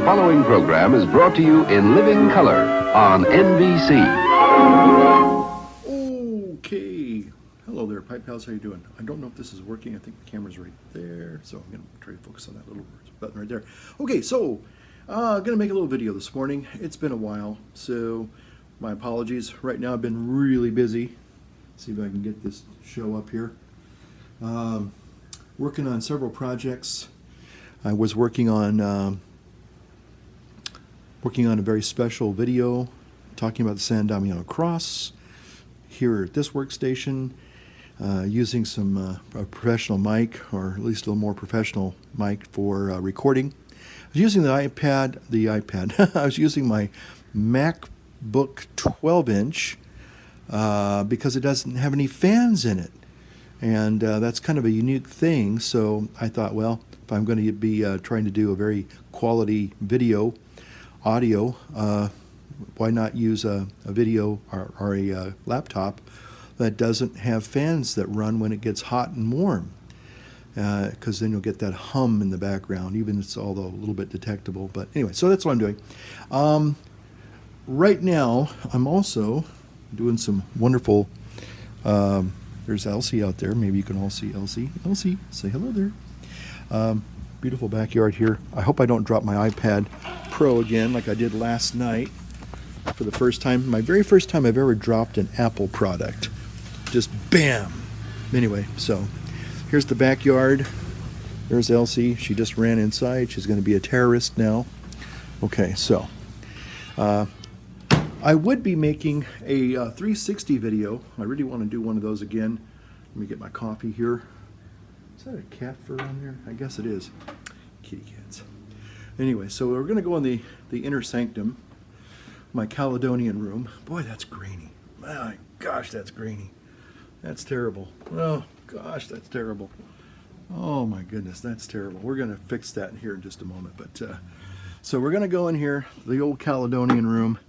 following program is brought to you in living color on NBC. Okay. Hello there, Pipe Pals. How you doing? I don't know if this is working. I think the camera's right there, so I'm going to try to focus on that little button right there. Okay, so I'm going to make a little video this morning. It's been a while, so my apologies. Right now I've been really busy. See if I can get this show up here. Working on several projects. I was working on a very special video talking about the San Damiano Cross here at this workstation, using some a professional mic, or at least a little more professional mic for recording. I was using the iPad. I was using my MacBook 12-inch because it doesn't have any fans in it. And that's kind of a unique thing, so I thought, well, if I'm going to be trying to do a very quality audio, why not use a video or a laptop that doesn't have fans that run when it gets hot and warm? Because then you'll get that hum in the background, even if it's although a little bit detectable. But anyway, so that's what I'm doing. Right now, I'm also doing some wonderful... there's Elsie out there. Maybe you can all see Elsie. Elsie, say hello there. Beautiful backyard here. I hope I don't drop my iPad Pro again like I did last night for the first time. My very first time I've ever dropped an Apple product. Just bam! Anyway, so here's the backyard. There's Elsie. She just ran inside. She's going to be a terrorist now. Okay, so I would be making a 360 video. I really want to do one of those again. Let me get my coffee here. Is that a cat fur on there? I guess it is. Kitty cats. Anyway, so we're going to go in the inner sanctum, my Caledonian room. Boy, that's grainy. My gosh, that's grainy. That's terrible. Oh, gosh, that's terrible. Oh, my goodness, that's terrible. We're going to fix that here in just a moment. But so we're going to go in here, the old Caledonian room,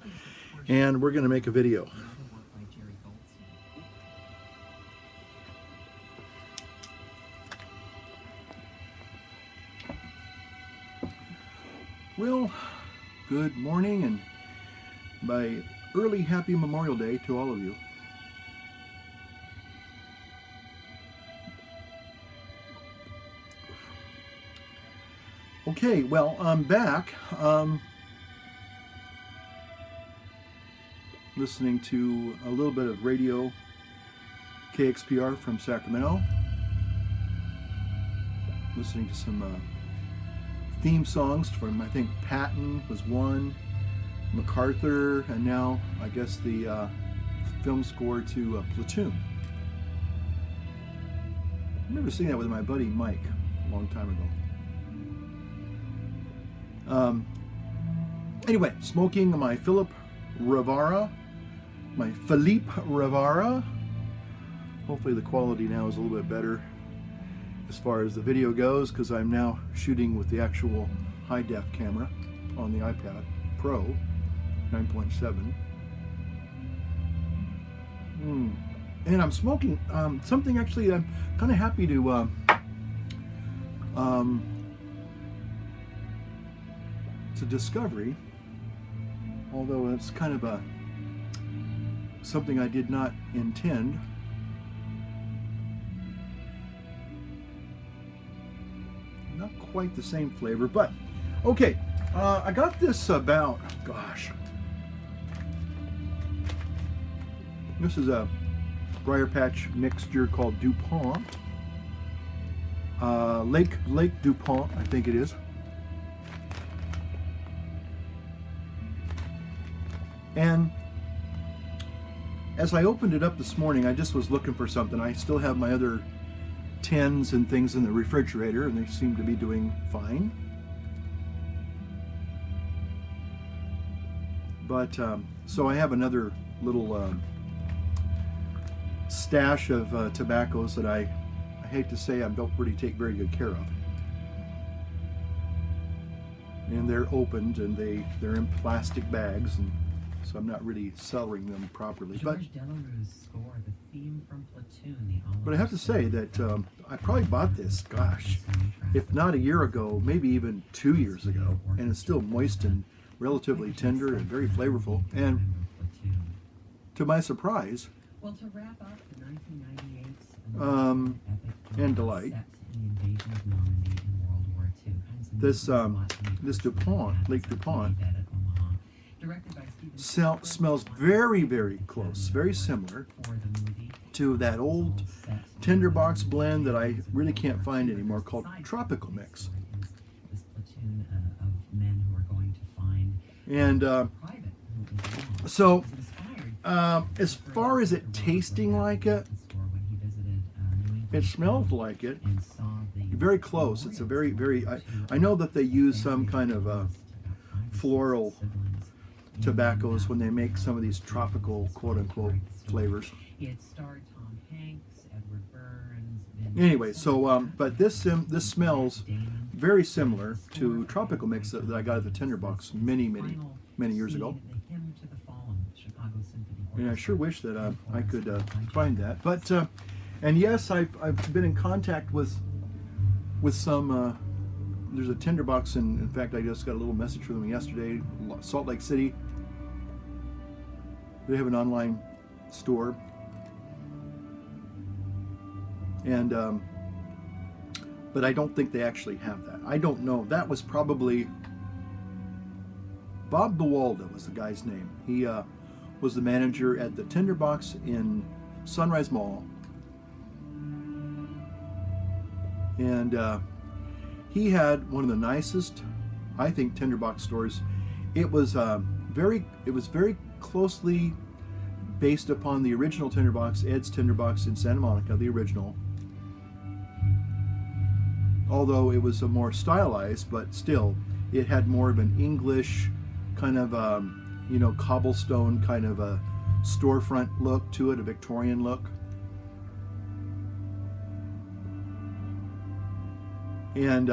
and we're going to make a video. Well, good morning, and by early happy Memorial Day to all of you. Okay, well, I'm back. Listening to a little bit of radio KXPR from Sacramento. Listening to some theme songs from, I think, Patton was one, MacArthur, and now I guess the film score to Platoon. I remember seeing that with my buddy Mike a long time ago. Anyway, smoking my Philippe Rivara. Hopefully the quality now is a little bit better as far as the video goes, because I'm now shooting with the actual high-def camera on the iPad Pro 9.7. And I'm smoking something actually I'm kind of happy to it's a discovery, although it's kind of something I did not intend. Not quite the same flavor, but okay. I got this about, gosh, this is a Briar Patch mixture called DuPont. Lake DuPont, I think it is. And as I opened it up this morning, I just was looking for something. I still have my other tins and things in the refrigerator, and they seem to be doing fine. But so I have another little stash of tobaccos that I hate to say I don't really take very good care of. And they're opened, and they're in plastic bags, and so I'm not really cellaring them properly. But George Delaruy's score, the theme from Platoon, but I have to say that I probably bought this, gosh, if not a year ago, maybe even 2 years ago, and it's still moist and relatively tender and very flavorful. And to my surprise, well, to wrap up 1998 and delight, this DuPont, Lake DuPont, smells very, very close, very similar to that old tinderbox blend that I really can't find anymore called Tropical Mix. And so as far as it tasting like it, it smells like it. Very close. It's a very, very, I know that they use some kind of floral tobaccos when they make some of these tropical quote-unquote flavors. Anyway, so but this smells very similar to Tropical Mix that I got at the Tinderbox many years ago. And I sure wish that I could find that. But and yes, I've been in contact with some. There's a Tinderbox, and in fact, I just got a little message from them yesterday. Salt Lake City. They have an online store, and but I don't think they actually have that. I don't know. That was probably Bob Buwalda was the guy's name. He was the manager at the Tinderbox in Sunrise Mall, and he had one of the nicest, I think, Tinderbox stores. It was very closely based upon the original Tinderbox, Ed's Tinderbox in Santa Monica, the original. Although it was a more stylized, but still, it had more of an English kind of, cobblestone kind of a storefront look to it, a Victorian look. And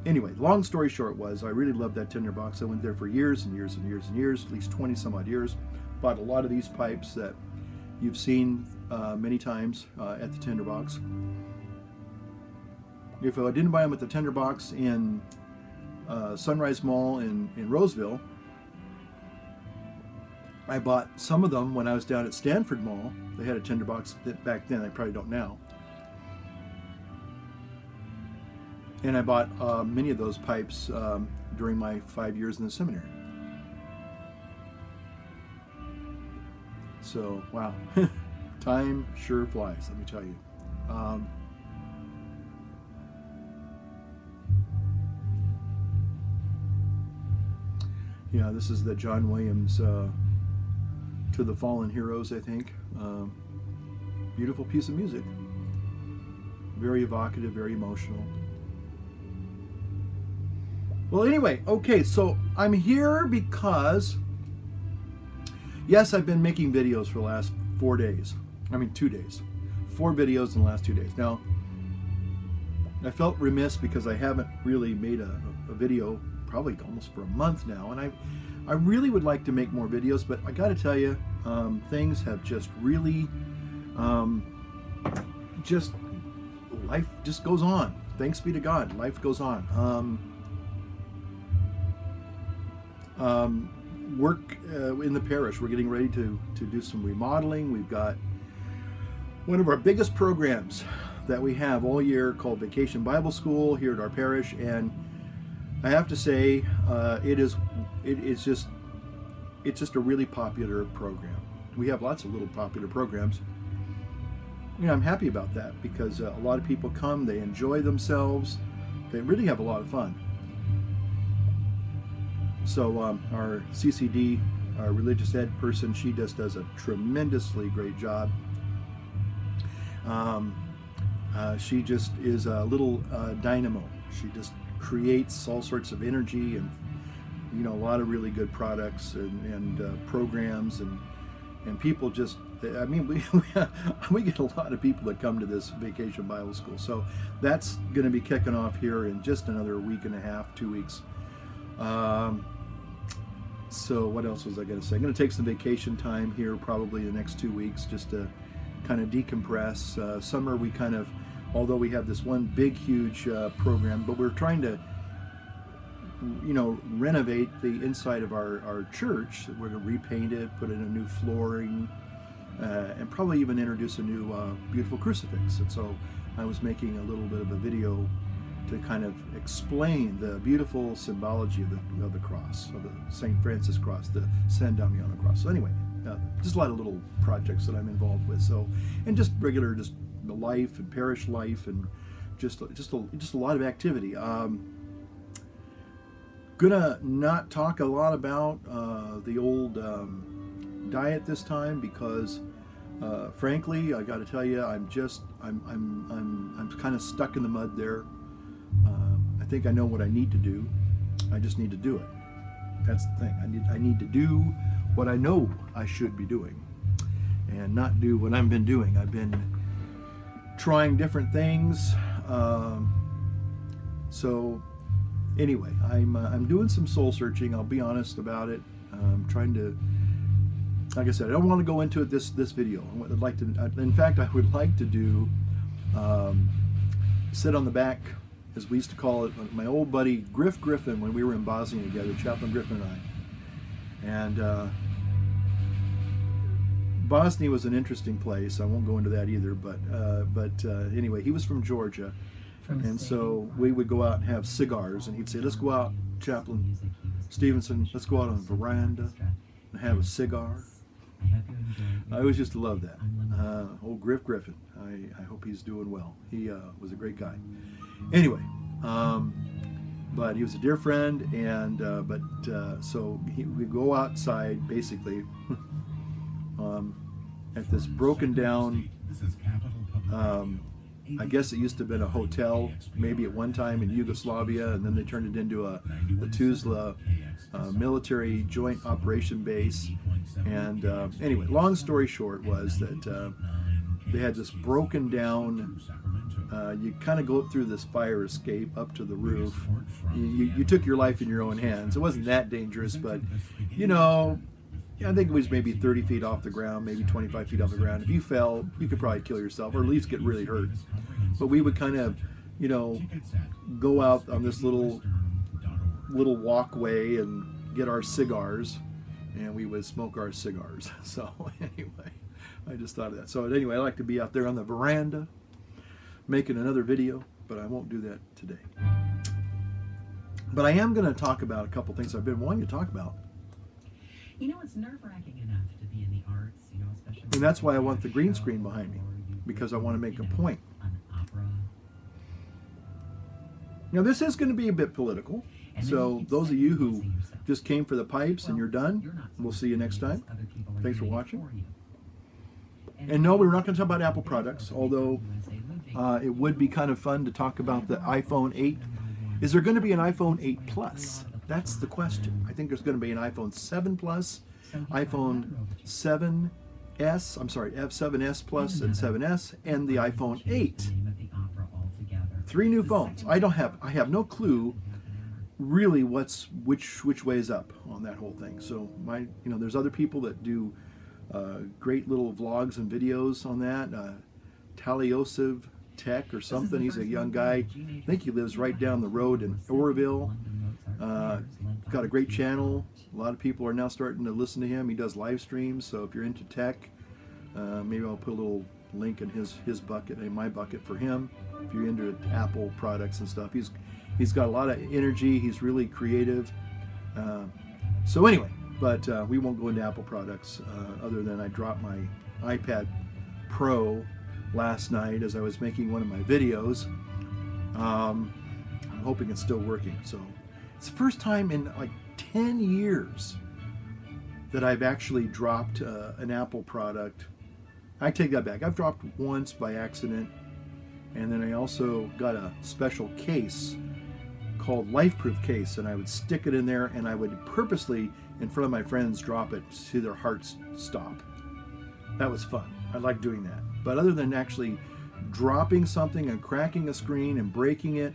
anyway, long story short was, I really loved that Tinderbox. I went there for years and years and years and years, at least 20 some odd years. Bought a lot of these pipes that you've seen many times at the Tinderbox. If I didn't buy them at the Tinderbox in Sunrise Mall in Roseville, I bought some of them when I was down at Stanford Mall. They had a Tinderbox back then. I probably don't now. And I bought many of those pipes during my 5 years in the seminary. So, wow. Time sure flies, let me tell you. Yeah, this is the John Williams To the Fallen Heroes, I think. Beautiful piece of music. Very evocative, very emotional. Well, anyway, okay, so I'm here because, yes, I've been making videos for the last 2 days. 4 videos in the last 2 days. Now, I felt remiss because I haven't really made a video probably almost for a month now, and I really would like to make more videos, but I got to tell you, things have just really, life just goes on. Thanks be to God, life goes on. Work in the parish. We're getting ready to do some remodeling. We've got one of our biggest programs that we have all year called Vacation Bible School here at our parish, and I have to say it's just a really popular program. We have lots of little popular programs. I'm happy about that because a lot of people come, they enjoy themselves, they really have a lot of fun. So our CCD, our religious ed person, she just does a tremendously great job. She just is a little dynamo. She just creates all sorts of energy and a lot of really good products and programs and people just. We get a lot of people that come to this Vacation Bible School. So that's going to be kicking off here in just another week and a half, 2 weeks. So what else was I going to say? I'm going to take some vacation time here probably the next 2 weeks just to kind of decompress. Summer we kind of, although we have this one big huge program, but we're trying to renovate the inside of our church. We're going to repaint it, put in a new flooring, and probably even introduce a new beautiful crucifix. And so I was making a little bit of a video to kind of explain the beautiful symbology of the cross, of the St. Francis cross, the San Damiano cross. So anyway, just a lot of little projects that I'm involved with. So, and just regular, just the life and parish life, and just a lot of activity. Gonna not talk a lot about the old diet this time because, frankly, I got to tell you, I'm kind of stuck in the mud there. I think I know what I need to do. I just need to do it. That's the thing. I need to do what I know I should be doing, and not do what I've been doing. I've been trying different things. So anyway, I'm doing some soul searching. I'll be honest about it. I'm trying to, like I said, I don't want to go into it this video. I'd like to. In fact, I would like to do sit on the back, as we used to call it, my old buddy Griff Griffin when we were in Bosnia together, Chaplain Griffin and I. And Bosnia was an interesting place. I won't go into that either, but anyway, he was from Georgia. And so we would go out and have cigars, and he'd say, "Let's go out, Chaplain Stevenson, let's go out on the veranda and have a cigar." I always used to love that. Old Griff Griffin. I hope he's doing well. He was a great guy. Anyway, but he was a dear friend, and so we go outside basically at this broken down. I guess it used to have been a hotel, maybe at one time in Yugoslavia, and then they turned it into a Tuzla military joint operation base. And anyway, long story short was that they had this broken down, you kind of go up through this fire escape up to the roof. You took your life in your own hands. It wasn't that dangerous, but I think it was maybe 30 feet off the ground, maybe 25 feet off the ground. If you fell, you could probably kill yourself, or at least get really hurt. But we would kind of, go out on this little walkway and get our cigars, and we would smoke our cigars. So anyway, I just thought of that. So anyway, I like to be out there on the veranda making another video, but I won't do that today. But I am going to talk about a couple things I've been wanting to talk about. It's nerve-wracking enough to be in the arts, especially. And that's why I want the green screen behind me, because I want to make a point. An opera. Now, this is going to be a bit political, so those of you who just came for the pipes and you're done, we'll see you next time. Thanks for watching. And no, we're not going to talk about Apple products, although it would be kind of fun to talk about the iPhone 8. Is there going to be an iPhone 8 Plus? That's the question. I think there's going to be an iPhone 7 Plus, iPhone 7S, I'm sorry, F7S Plus and 7S, and the iPhone 8. 3 new phones. I have no clue really which way is up on that whole thing. So there's other people that do great little vlogs and videos on that. Taliosive Tech or something. He's a young guy. I think he lives right down the road in Oroville. Got a great channel. A lot of people are now starting to listen to him. He does live streams, so if you're into tech, maybe I'll put a little link in his bucket, in my bucket for him. If you're into Apple products and stuff, he's got a lot of energy. He's really creative. So anyway, but we won't go into Apple products other than I dropped my iPad Pro last night as I was making one of my videos. I'm hoping it's still working. So it's the first time in like 10 years that I've actually dropped an Apple product. I take that back. I've dropped once by accident, and then I also got a special case called LifeProof case, and I would stick it in there, and I would purposely, in front of my friends, drop it to see their hearts stop. That was fun. I like doing that. But other than actually dropping something and cracking a screen and breaking it,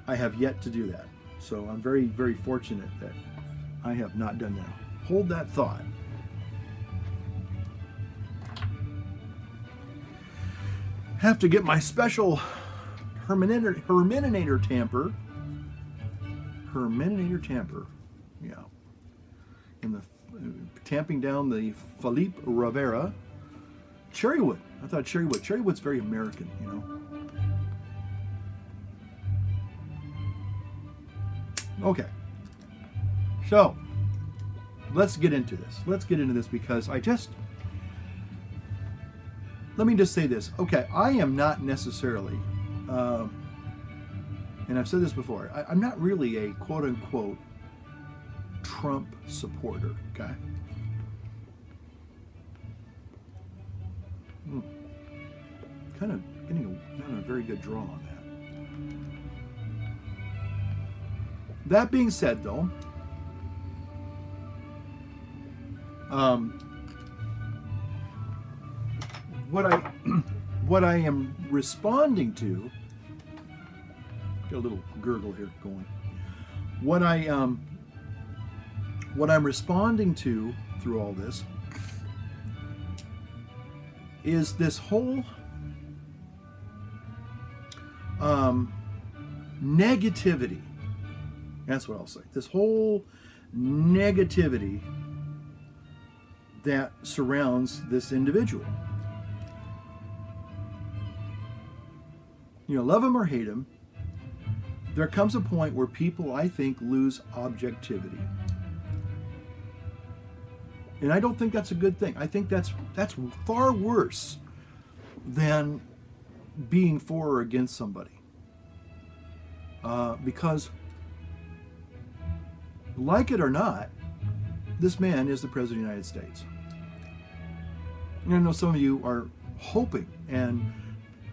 I have yet to do that. So I'm very, very fortunate that I have not done that. Hold that thought. Have to get my special Herminator tamper. Herminator tamper. Yeah. In the tamping down the Philippe Rivera cherrywood. I thought cherrywood. Cherrywood's very American, you know. Okay. So, let's get into this. Let's get into this because let me just say this. Okay, I am not necessarily, and I've said this before, I'm not really a quote-unquote Trump supporter, okay? Kind of getting a very good draw on that. That being said, though, what I am responding to, get a little gurgle here going. What I'm responding to through all this is this whole negativity. That's what I'll say. This whole negativity that surrounds this individual. You know, love him or hate him, there comes a point where people, I think, lose objectivity. And I don't think that's a good thing. I think that's far worse than being for or against somebody. Because, like it or not, this man is the President of the United States. And I know some of you are hoping and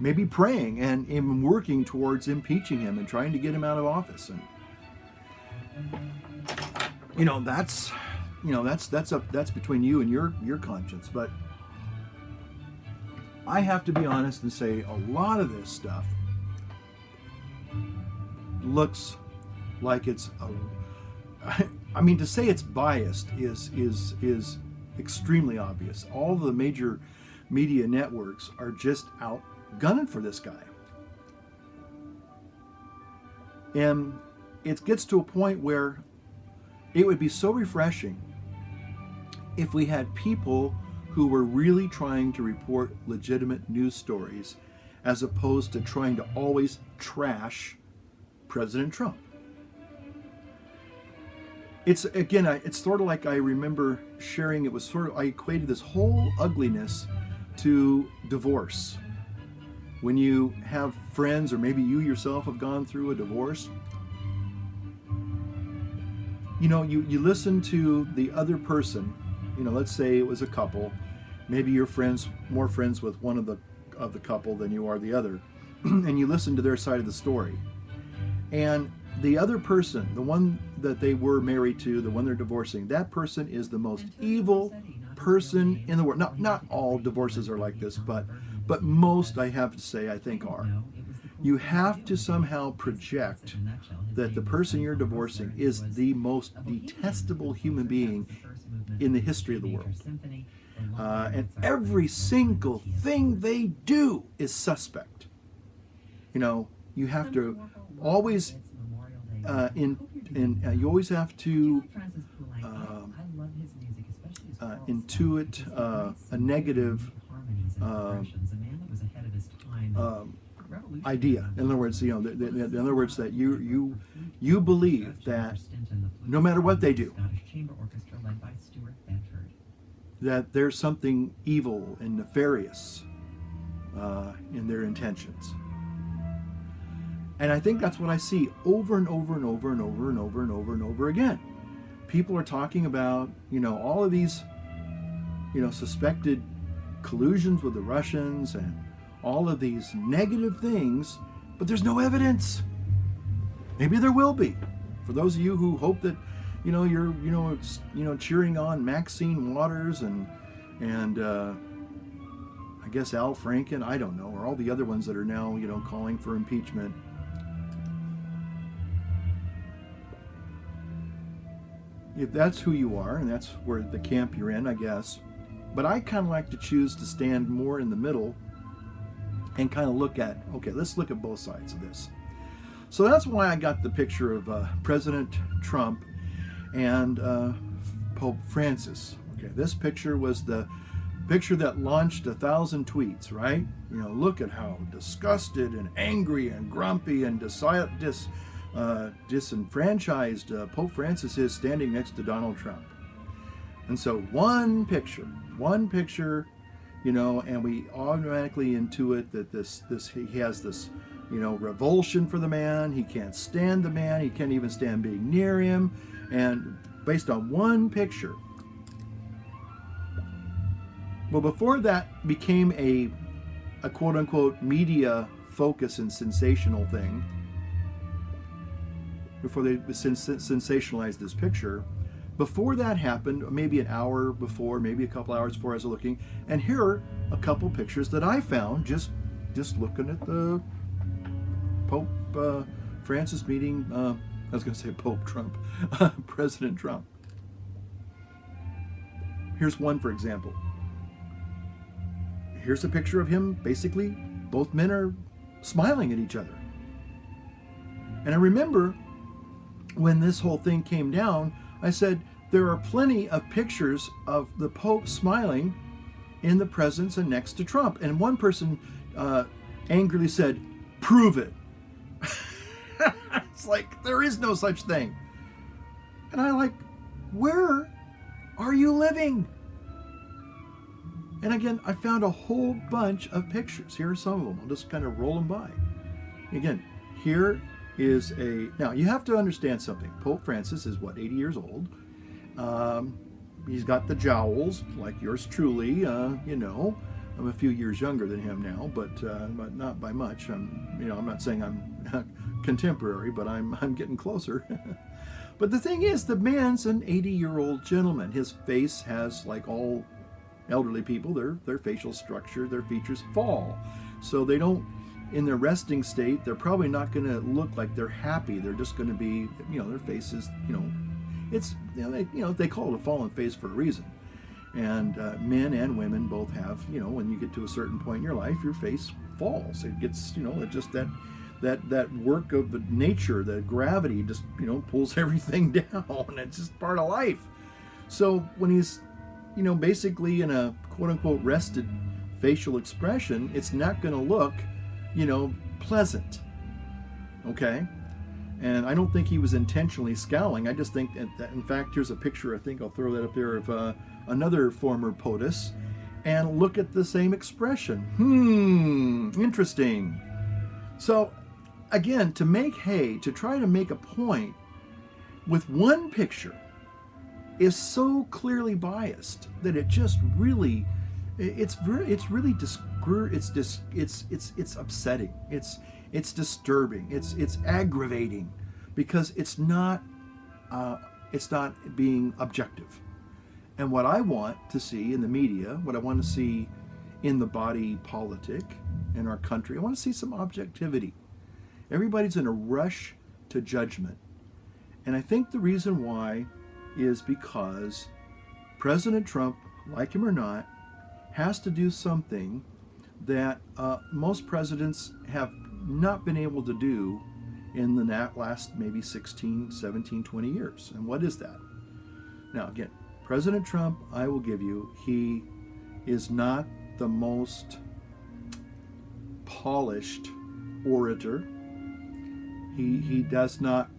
maybe praying and even working towards impeaching him and trying to get him out of office. And that's between you and your conscience. But I have to be honest and say a lot of this stuff looks like it's I mean, to say it's biased is extremely obvious. All the major media networks are just out gunning for this guy. And it gets to a point where it would be so refreshing if we had people who were really trying to report legitimate news stories as opposed to trying to always trash President Trump. It's sort of like I remember sharing, it was sort of, I equated this whole ugliness to divorce. When you have friends, or maybe you yourself have gone through a divorce, you listen to the other person, let's say it was a couple, maybe you're more friends with one of the couple than you are the other, and you listen to their side of the story. And the other person, the one that they were married to, the one they're divorcing, that person is the most evil person in the world. Not all divorces are like this, but most, I have to say, I think are. You have to somehow project that the person you're divorcing is the most detestable human being in the history of the world. And every single thing they do is suspect. You have to always you always have to intuit a negative idea. In other words, that you believe that no matter what they do, that there's something evil and nefarious in their intentions. And I think that's what I see over and over and over and over and over and over and over again. People are talking about, all of these, suspected collusions with the Russians and all of these negative things, but there's no evidence. Maybe there will be. For those of you who hope that, you're, cheering on Maxine Waters and I guess Al Franken, I don't know, or all the other ones that are now, calling for impeachment. if that's who you are, and that's where the camp you're in, I guess. But I kind of like to choose to stand more in the middle and kind of look at, okay, let's look at both sides of this. So that's why I got the picture of President Trump and Pope Francis. Okay, this picture was the picture that launched 1,000 tweets, right? You know, look at how disgusted and angry and grumpy and disenfranchised Pope Francis is standing next to Donald Trump. And so one picture, you know, and we automatically intuit that he has this, you know, revulsion for the man. He can't stand the man. He can't even stand being near him. And based on one picture. Well, before that became a quote unquote media focus and sensational thing, before they sensationalized this picture, before that happened, maybe an hour before, maybe a couple hours before, I was looking, and here are a couple pictures that I found just looking at the Pope Francis meeting. I was going to say Pope Trump, President Trump. Here's one, for example. Here's a picture of him. Basically, both men are smiling at each other. And I remember when this whole thing came down, I said, there are plenty of pictures of the Pope smiling in the presence and next to Trump. And one person angrily said, prove it. It's like, there is no such thing. And I like, where are you living? And again, I found a whole bunch of pictures. Here are some of them. I'll just kind of roll them by. Again, here is now you have to understand something. Pope Francis is what, 80 years old. He's got the jowls like yours truly. You know, I'm a few years younger than him now, but not by much. I'm not saying I'm contemporary, but I'm getting closer. But the thing is, the man's an 80-year-old gentleman. His face has, like all elderly people, their facial structure, their features fall. So they don't, in their resting state, they're probably not going to look like they're happy. They're just going to be, you know, their faces, you know, it's, they call it a fallen face for a reason. And men and women both have, you know, when you get to a certain point in your life, your face falls. It gets, you know, it just that work of the nature, the gravity just, you know, pulls everything down. It's just part of life. So when he's, you know, basically in a quote-unquote rested facial expression, it's not going to look, you know, pleasant. Okay? And I don't think he was intentionally scowling. I just think that, in fact, here's a picture, I think I'll throw that up there, of another former POTUS, and look at the same expression. Interesting. So, again, to try to make a point with one picture is so clearly biased that it just really, it's upsetting. It's disturbing. It's aggravating, because it's not being objective. And what I want to see in the media, what I want to see in the body politic in our country, I want to see some objectivity. Everybody's in a rush to judgment. And I think the reason why is because President Trump, like him or not, has to do something that most presidents have not been able to do in the last maybe 16, 17, 20 years. And what is that? Now, again, President Trump, I will give you, he is not the most polished orator. He does not,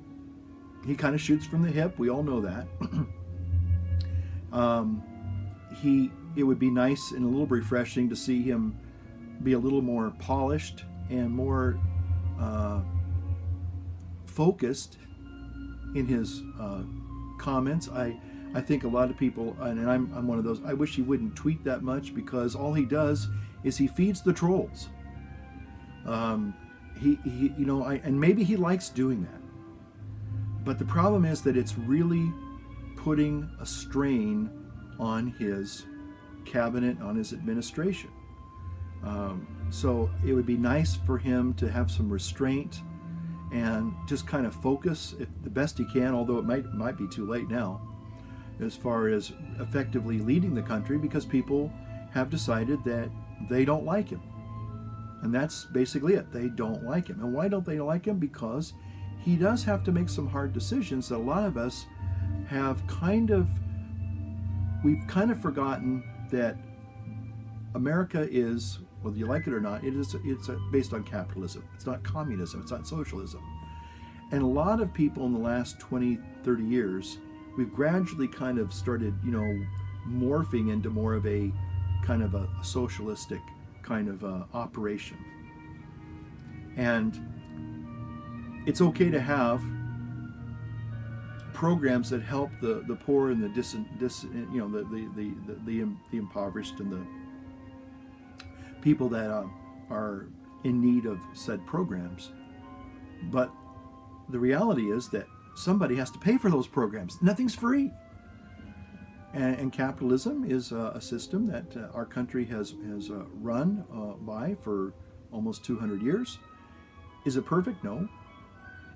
he kind of shoots from the hip. We all know that. It would be nice and a little refreshing to see him be a little more polished and more focused in his comments. I think a lot of people, and I'm one of those, I wish he wouldn't tweet that much, because all he does is he feeds the trolls. And maybe he likes doing that. But the problem is that it's really putting a strain on his cabinet, on his administration. So it would be nice for him to have some restraint and just kind of focus the best he can, although it might be too late now. as far as effectively leading the country, because people have decided that they don't like him. And that's basically it. They don't like him. And why don't they like him? Because he does have to make some hard decisions that a lot of us have we've kind of forgotten that America is, whether you like it or not, it's based on capitalism. It's not communism. It's not socialism. And a lot of people in the last 20, 30 years, we've gradually kind of started, morphing into more of a kind of a socialistic kind of operation. And it's okay to have programs that help the poor and the impoverished and the people that are in need of said programs. But the reality is that somebody has to pay for those programs. Nothing's free. And capitalism is a system that our country has run by for almost 200 years. Is it perfect? No.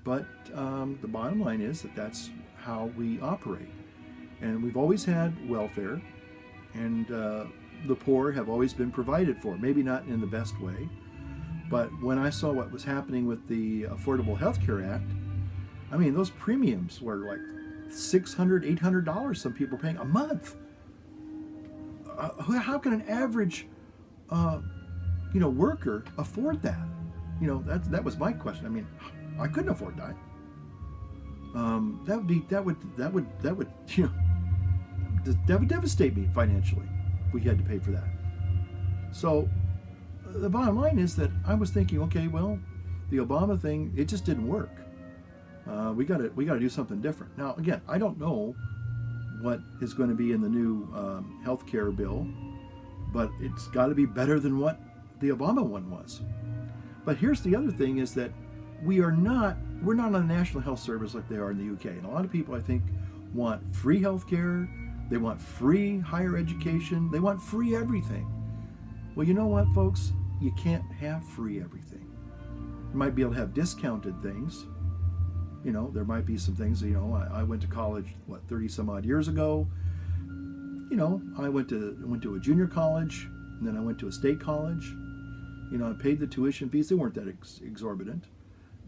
But the bottom line is that that's how we operate. And we've always had welfare, and the poor have always been provided for. Maybe not in the best way, but when I saw what was happening with the Affordable Health Care Act, I mean, those premiums were like $600, $800 some people are paying a month. How can an average worker afford that? That was my question. I mean, I couldn't afford that. That would devastate me financially if we had to pay for that. So the bottom line is that I was thinking, okay, well, the Obama thing, it just didn't work. We got to do something different. Now, again, I don't know what is going to be in the new health care bill, but it's got to be better than what the Obama one was. But here's the other thing: is that we're not on a national health service like they are in the UK. And a lot of people, I think, want free health care. They want free higher education. They want free everything. Well, you know what, folks? You can't have free everything. You might be able to have discounted things. There might be some things, I went to college, 30 some odd years ago. I went to a junior college, and then I went to a state college. I paid the tuition fees. They weren't that exorbitant.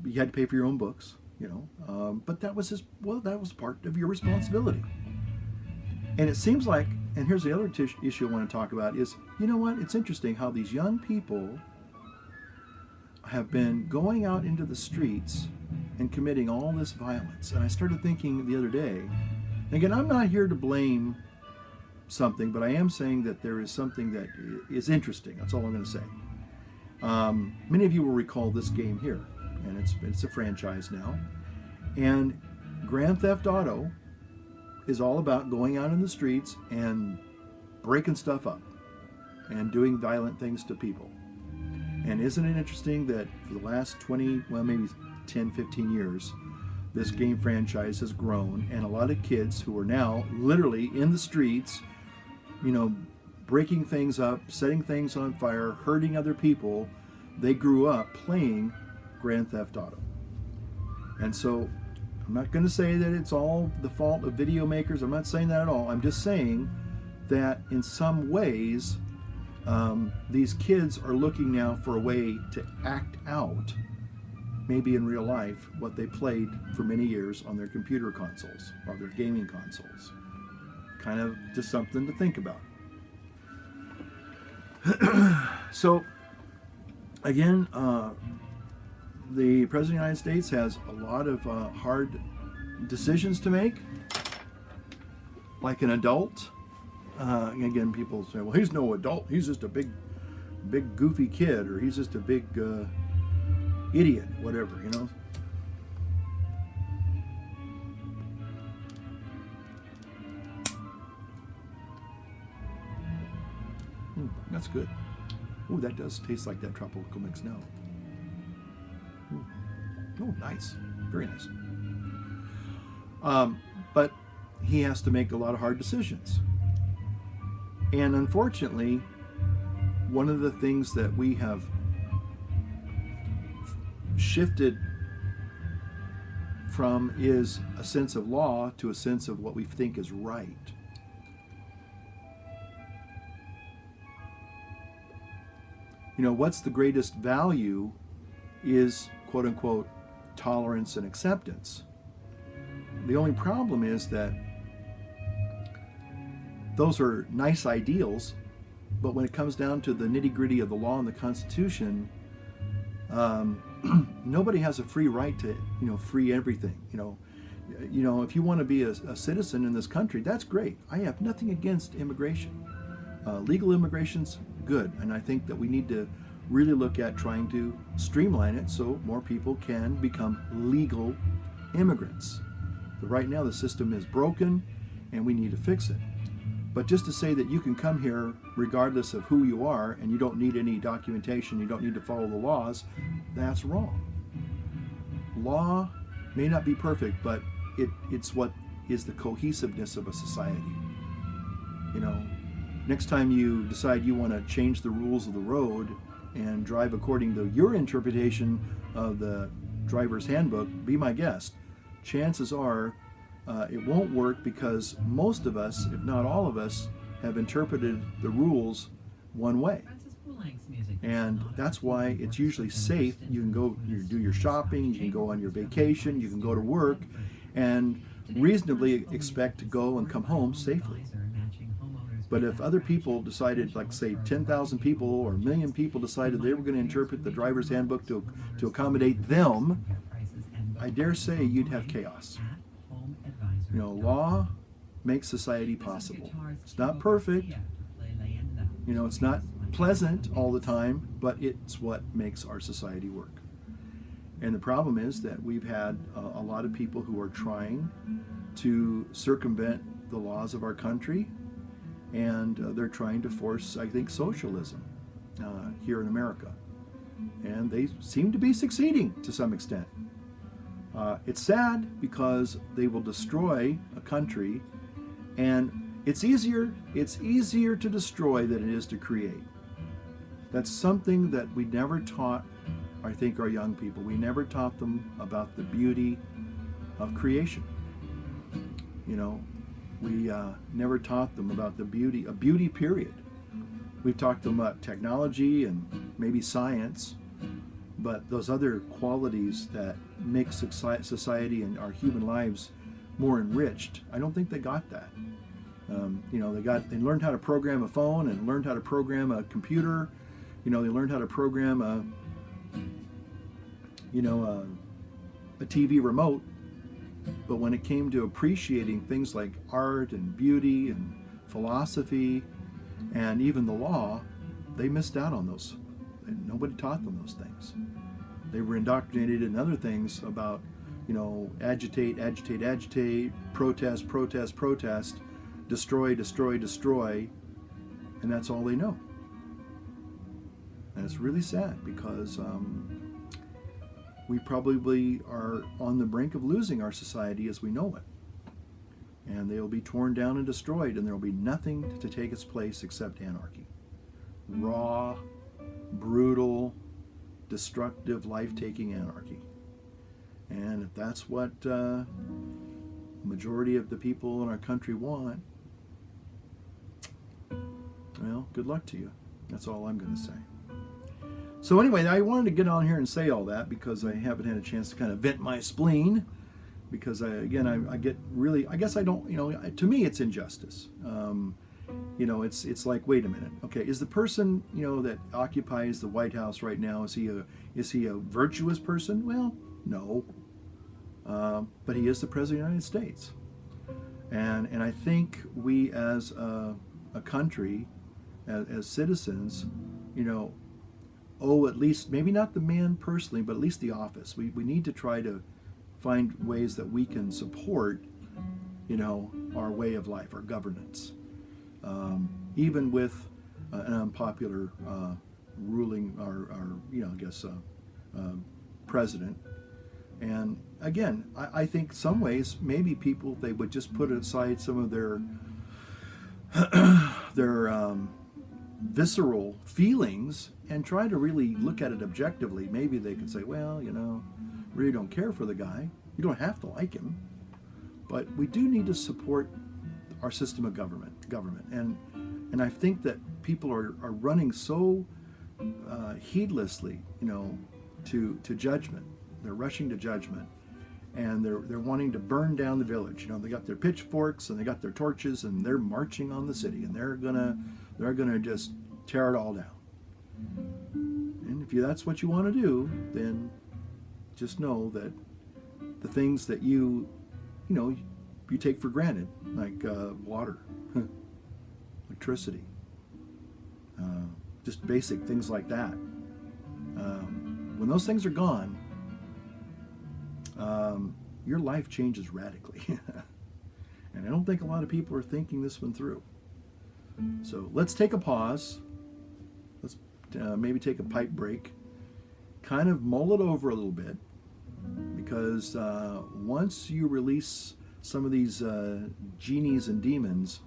But you had to pay for your own books, but that was that was part of your responsibility. And it seems like, and here's the other issue I want to talk about is, it's interesting how these young people have been going out into the streets and committing all this violence. And I started thinking the other day, and again, I'm not here to blame something, but I am saying that there is something that is interesting. That's all I'm going to say. Many of you will recall this game here, and it's a franchise now. And Grand Theft Auto is all about going out in the streets and breaking stuff up and doing violent things to people. And isn't it interesting that for the last 20, well, maybe 10, 15 years, this game franchise has grown, and a lot of kids who are now literally in the streets, breaking things up, setting things on fire, hurting other people, they grew up playing Grand Theft Auto. And so I'm not going to say that it's all the fault of video makers. I'm not saying that at all. I'm just saying that in some ways, these kids are looking now for a way to act out, maybe in real life, what they played for many years on their computer consoles or their gaming consoles. Kind of just something to think about. So, again, the President of the United States has a lot of hard decisions to make, like an adult. Again, people say, well, he's no adult. He's just a big goofy kid, or he's just a big idiot, whatever, That's good. Ooh, that does taste like that tropical mix now. Oh, nice. Very nice. But he has to make a lot of hard decisions. And unfortunately, one of the things that we have shifted from is a sense of law to a sense of what we think is right. What's the greatest value is, quote unquote, tolerance and acceptance. The only problem is that those are nice ideals, but when it comes down to the nitty-gritty of the law and the Constitution, nobody has a free right to, free everything. If you want to be a citizen in this country, that's great. I have nothing against immigration. Legal immigration's good, and I think that we need to really look at trying to streamline it so more people can become legal immigrants. But right now the system is broken, and we need to fix it. But just to say that you can come here regardless of who you are and you don't need any documentation, you don't need to follow the laws, that's wrong. Law may not be perfect, but it's what is the cohesiveness of a society. Next time you decide you want to change the rules of the road and drive according to your interpretation of the driver's handbook, be my guest. Chances are it won't work because most of us, if not all of us, have interpreted the rules one way. And that's why it's usually safe. You can go do your shopping, you can go on your vacation, you can go to work, and reasonably expect to go and come home safely. But if other people decided, like say 10,000 people or 1 million people decided they were going to interpret the driver's handbook to accommodate them, I dare say you'd have chaos. Law makes society possible. It's not perfect. It's not pleasant all the time, but it's what makes our society work. And the problem is that we've had a lot of people who are trying to circumvent the laws of our country, and they're trying to force, I think, socialism here in America. And they seem to be succeeding to some extent. It's sad because they will destroy a country, and it's easier to destroy than it is to create. That's something that we never taught, I think, our young people. We never taught them about the beauty of creation. We never taught them about the beauty period. We've talked to them about technology and maybe science, but those other qualities that make society and our human lives more enriched, I don't think they got that. They learned how to program a phone and learned how to program a computer. They learned how to program a TV remote. But when it came to appreciating things like art and beauty and philosophy and even the law, they missed out on those. Nobody taught them those things. They were indoctrinated in other things about, agitate, protest, destroy, and that's all they know. And it's really sad because we probably are on the brink of losing our society as we know it. And they'll be torn down and destroyed, and there will be nothing to take its place except anarchy. Raw, brutal, destructive, life-taking anarchy. And if that's what the majority of the people in our country want, well, good luck to you. That's all I'm going to say. So anyway, I wanted to get on here and say all that because I haven't had a chance to kind of vent my spleen. Because I get really, I guess I don't, to me it's injustice. It's like, wait a minute, okay, is the person, that occupies the White House right now, is he a virtuous person? Well, no. But he is the President of the United States. And I think we as a country, as citizens, owe at least, maybe not the man personally, but at least the office. We need to try to find ways that we can support, our way of life, our governance. Even with an unpopular ruling, president. And again, I think some ways, maybe people, they would just put aside some of their visceral feelings and try to really look at it objectively. Maybe they could say, well, really don't care for the guy. You don't have to like him, but we do need to support our system of government. And I think that people are running so heedlessly, to judgment. They're rushing to judgment, and they're wanting to burn down the village. They got their pitchforks and they got their torches, and they're marching on the city, and they're gonna just tear it all down. And if that's what you want to do, then just know that the things that you take for granted, like water, electricity, just basic things like that. When those things are gone, your life changes radically. And I don't think a lot of people are thinking this one through. So let's take a pause. Let's maybe take a pipe break. Kind of mull it over a little bit. Because once you release some of these genies and demons,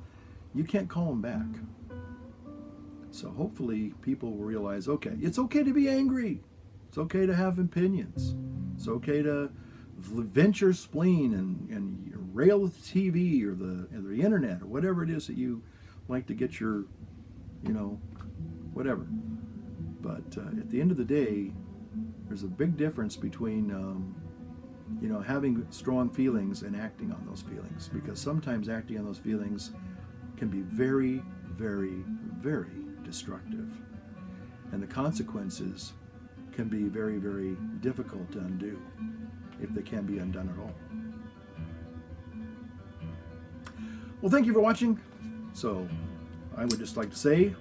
you can't call them back. So hopefully people will realize, okay, it's okay to be angry. It's okay to have opinions. It's okay to vent your spleen and rail at the TV or the internet or whatever it is that you like to get your, whatever. But at the end of the day, there's a big difference between, having strong feelings and acting on those feelings. Because sometimes acting on those feelings can be very, very, very destructive. And the consequences can be very, very difficult to undo, if they can be undone at all. Well, thank you for watching. So I would just like to say,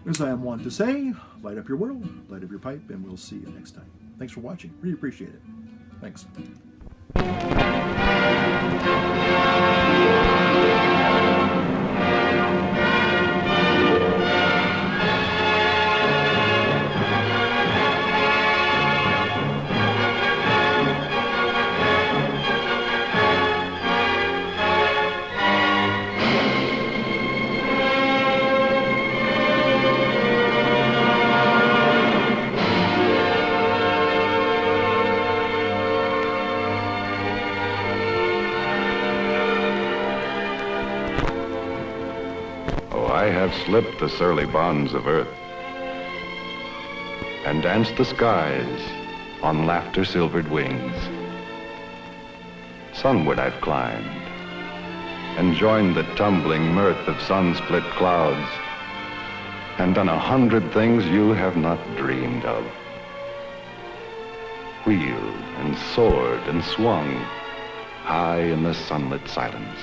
as I am wont to say, light up your world, light up your pipe, and we'll see you next time. Thanks for watching. Really appreciate it. Thanks. I have slipped the surly bonds of earth and danced the skies on laughter-silvered wings. Sunward I've climbed and joined the tumbling mirth of sun-split clouds and done 100 things you have not dreamed of. Wheeled and soared and swung high in the sunlit silence.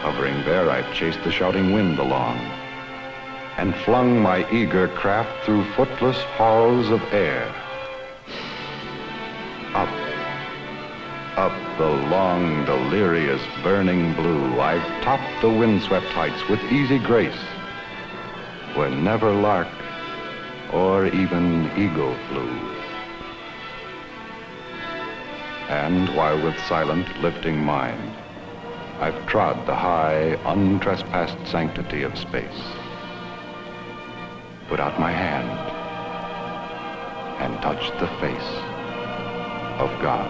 Hovering there, I've chased the shouting wind along and flung my eager craft through footless halls of air. Up, up the long, delirious, burning blue, I've topped the windswept heights with easy grace, where never lark or even eagle flew. And while with silent, lifting mind, I've trod the high, untrespassed sanctity of space, put out my hand and touched the face of God.